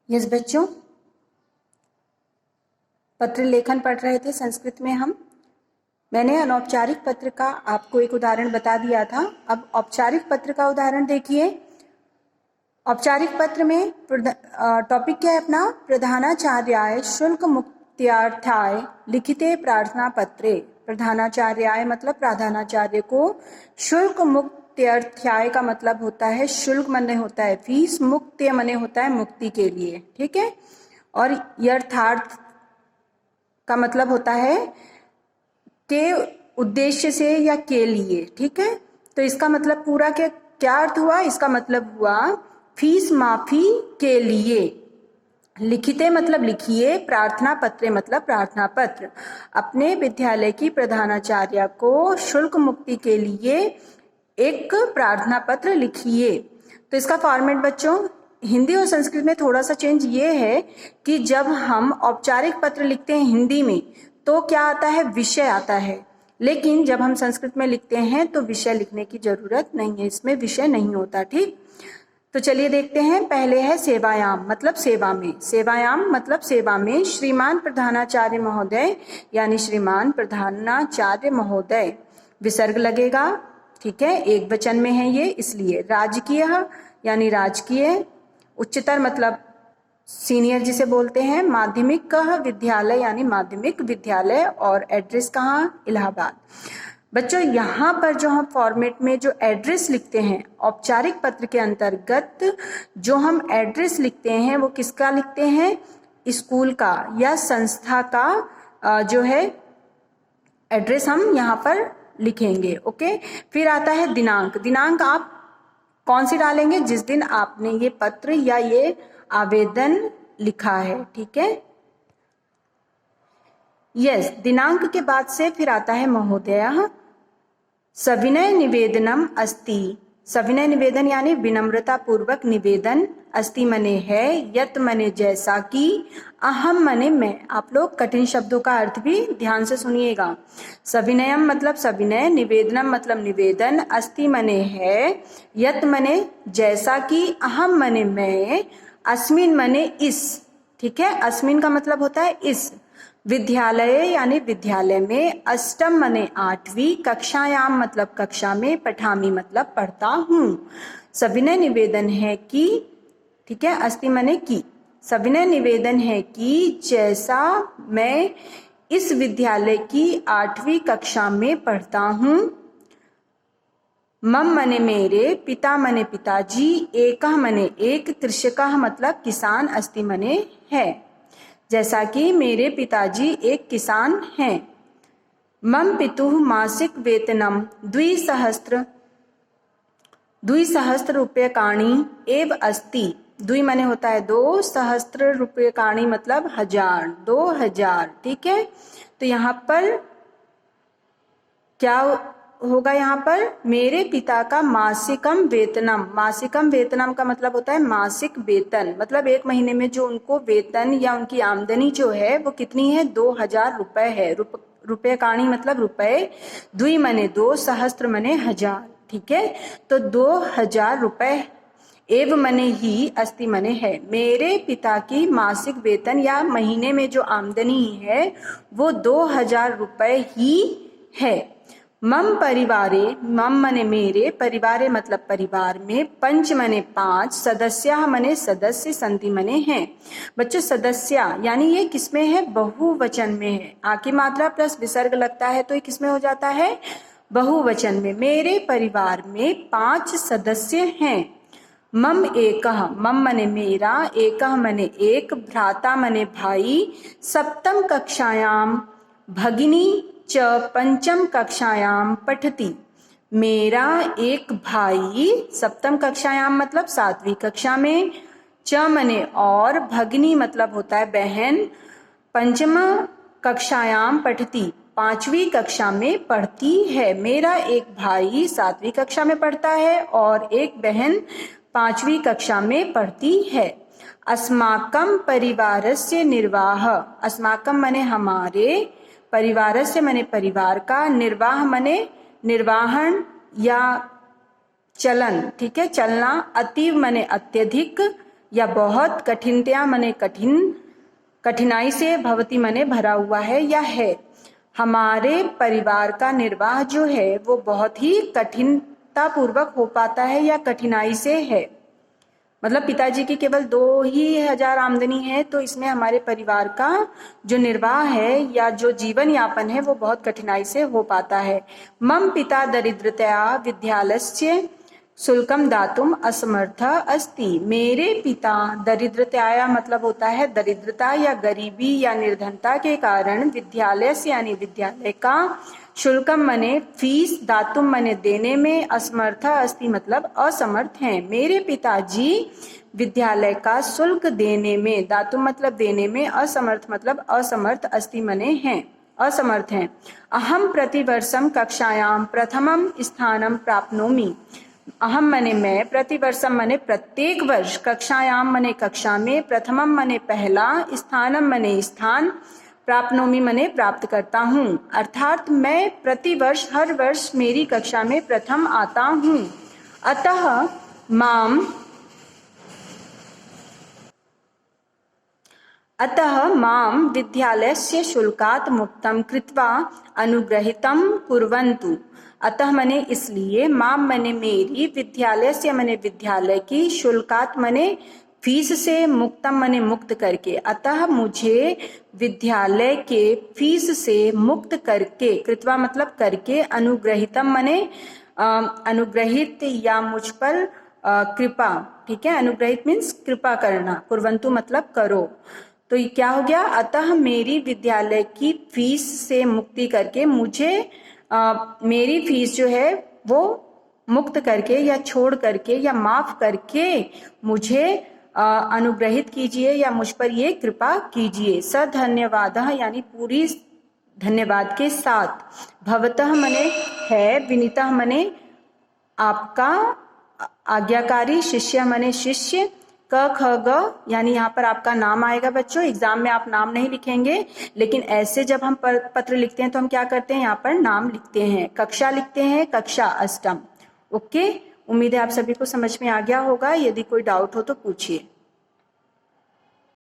Yes बच्चों, पत्र लेखन पढ़ रहे थे संस्कृत में हम। मैंने अनौपचारिक पत्र का आपको एक उदाहरण बता दिया था। अब औपचारिक पत्र का उदाहरण देखिए। औपचारिक पत्र में टॉपिक क्या है अपना? प्रधानाचार्याय शुल्क मुक्त्यार्थाय लिखिते प्रार्थना पत्रे। प्रधानाचार्याय मतलब प्रधानाचार्य को, शुल्क मुक्त्यार्थाय का मतलब होता है शुल्क मने होता है फीस, मुक्त्य मने होता है मुक्ति के लिए, ठीक है। और यर्थार्थ का मतलब होता है के उद्देश्य से या के लिए, ठीक है। तो इसका मतलब पूरा के क्या अर्थ हुआ? इसका मतलब हुआ फीस माफी के लिए। लिखिते मतलब लिखिए, प्रार्थना पत्रे मतलब प्रार्थना पत्र। अपने विद्यालय की प्रधानाचार्य को शुल्क मुक्ति के लिए एक प्रार्थना पत्र लिखिए। तो इसका फॉर्मेट बच्चों हिंदी और संस्कृत में थोड़ा सा चेंज ये है कि जब हम औपचारिक पत्र लिखते हैं हिंदी में तो क्या आता है? विषय आता है। लेकिन जब हम संस्कृत में लिखते हैं तो विषय लिखने की जरूरत नहीं है, इसमें विषय नहीं होता, ठीक। तो चलिए देखते हैं। पहले है सेवायाम मतलब सेवा में। सेवायाम मतलब सेवा में। श्रीमान प्रधानाचार्य महोदय यानी श्रीमान प्रधानाचार्य महोदय, विसर्ग लगेगा, ठीक है, एक वचन में है ये इसलिए। राजकीय यानी राजकीय। उच्चतर मतलब सीनियर जिसे बोलते हैं। माध्यमिक विद्यालय यानी माध्यमिक विद्यालय। और एड्रेस कहाँ? इलाहाबाद। बच्चों यहाँ पर जो हम फॉर्मेट में जो एड्रेस लिखते हैं औपचारिक पत्र के अंतर्गत जो हम एड्रेस लिखते हैं वो किसका लिखते हैं? स्कूल का या संस्था का जो है एड्रेस हम यहाँ पर लिखेंगे, ओके। फिर आता है दिनांक। दिनांक आप कौन सी डालेंगे? जिस दिन आपने ये पत्र या ये आवेदन लिखा है, ठीक है। यस, दिनांक के बाद से फिर आता है महोदय। सविनय निवेदनम अस्ति। सविनय निवेदन यानी विनम्रता पूर्वक निवेदन। अस्ति मने है, यत मने जैसा कि, अहम मने मैं। आप लोग कठिन शब्दों का अर्थ भी ध्यान से सुनिएगा। सविनयम मतलब सविनय, निवेदनम मतलब निवेदन, अस्ति मने है, यत मने जैसा कि, अहम मने मैं, अस्मिन मने इस, ठीक है। अस्मिन का मतलब होता है इस। विद्यालय यानी विद्यालय में। अष्टम मने आठवीं। कक्षायाम मतलब कक्षा में। पठामी मतलब पढ़ता हूँ। सविनय निवेदन है कि, ठीक है, अस्ति मने की। सविनय निवेदन है कि जैसा मैं इस विद्यालय की 8वीं कक्षा में पढ़ता हूँ। मम मने मेरे, पिता मने पिताजी, एकः मने एक, कृषकः मतलब किसान, अस्ति मने है। जैसा कि मेरे पिताजी एक किसान हैं। मम पितुः मासिक वेतनम द्विसहस्त्र रूप्यकाणि एव अस्ति। द्वि मने होता है दो, सहस्त्र रूप्यकाणि मतलब 1000, 2000, ठीक है। तो यहाँ पर क्या होगा? यहाँ पर मेरे पिता का मासिकम वेतनम। मासिकम वेतनम का मतलब होता है मासिक वेतन, मतलब एक महीने में जो उनको वेतन या उनकी आमदनी जो है वो कितनी है? 2000 रुपए है। रुपयकाणी मतलब रुपए। द्वि मने दो, सहस्त्र मने 1000, ठीक है। तो 2000 रुपए। एव मने ही, अस्ति मने है। मेरे पिता की मासिक वेतन या महीने में जो आमदनी है वो 2000 रुपए ही है। मम परिवारे, मम मने मेरे, परिवारे मतलब परिवार में, पंच मने 5, सदस्य मने सदस्य, संति मने हैं। बच्चों सदस्य यानी ये किसमें है? बहुवचन में है। आ की मात्रा प्लस विसर्ग लगता है तो ये किसमें हो जाता है? बहुवचन में। मेरे परिवार में 5 सदस्य हैं। मम एकः, मम मने मेरा, एकः मने एक, भ्राता मने भाई, सप्तम कक्षायाम भगिनी च पंचम कक्षायाम पठति। मेरा एक भाई सप्तम कक्षायाम मतलब 7वीं कक्षा में, च मने और, भगिनी मतलब होता है बहन, पंचम कक्षायाम पठति 5वीं कक्षा में पढ़ती है। मेरा एक भाई 7वीं कक्षा में पढ़ता है और एक बहन 5वीं कक्षा में पढ़ती है। अस्माकं परिवारस्य निर्वाह। अस्माकं मने हमारे, परिवारस्य मने परिवार का, निर्वाह मने निर्वाहन या चलन, ठीक है, चलना। अतीव मने अत्यधिक, या बहुत, कठिनतया मने कठिन, कठिनाई से, भवती मने भरा हुआ है या है। हमारे परिवार का निर्वाह जो है वो बहुत ही कठिनता पूर्वक हो पाता है या कठिनाई से है। मतलब पिताजी की केवल 2,000 आमदनी है, तो इसमें हमारे परिवार का जो निर्वाह है या जो जीवन यापन है वो बहुत कठिनाई से हो पाता है। मम पिता दरिद्रतया विद्यालयस्य शुल्कम दातुम असमर्थ अस्ति। मेरे पिता दरिद्रतया मतलब होता है दरिद्रता या गरीबी या निर्धनता के कारण विद्यालय से यानी विद्यालय का शुल्कम मने फीस, दातुम मने देने में, असमर्थ अस्ति मतलब असमर्थ हैं। मेरे पिताजी विद्यालय का शुल्क देने में, दातुम मतलब देने में, असमर्थ मतलब असमर्थ, अस्ति मने हैं, असमर्थ हैं। अहम प्रतिवर्षम कक्षायाम प्रथमम स्थानम प्राप्नोमि। अहम मने मैं, प्रतिवर्षम मने प्रत्येक वर्ष, कक्षायाम मने कक्षा में, प्रथमम मने पहला, स्थानम मने स्थान, प्राप्नोमि मने प्राप्त करता हूँ। अर्थात मैं प्रतिवर्ष, हर वर्ष मेरी कक्षा में प्रथम आता हूँ। अतः माम विद्यालयस्य शुल्कात् मुक्तं कृत्वा अनुग्रहितं कुर्वन्तु। अतः मने इसलिए, माम मने मेरी, विद्यालय से मने विद्यालय की, शुल्कात मने फीस से, मुक्तम मने मुक्त करके। अतः मुझे विद्यालय के फीस से मुक्त करके, कृत्वा मतलब करके, अनुग्रहितम मने अनुग्रहित या मुझ पर कृपा, ठीक है, अनुग्रहित मीन्स कृपा करना, कुर्वन्तु मतलब करो। तो ये क्या हो गया, अतः मेरी विद्यालय की फीस से मुक्ति करके मुझे मेरी फीस जो है वो मुक्त करके या छोड़ करके या माफ करके मुझे अनुग्रहित कीजिए या मुझ पर ये कृपा कीजिए। स धन्यवादः यानी पूरी धन्यवाद के साथ, भवतः मने है, विनीतः मने आपका, आज्ञाकारी, शिष्य मने शिष्य, क ख ग यानी यहाँ पर आपका नाम आएगा बच्चों। एग्जाम में आप नाम नहीं लिखेंगे, लेकिन ऐसे जब हम पत्र लिखते हैं तो हम क्या करते हैं, यहाँ पर नाम लिखते हैं। कक्षा लिखते हैं, कक्षा अष्टम। ओके, उम्मीद है आप सभी को समझ में आ गया होगा। यदि कोई डाउट हो तो पूछिए।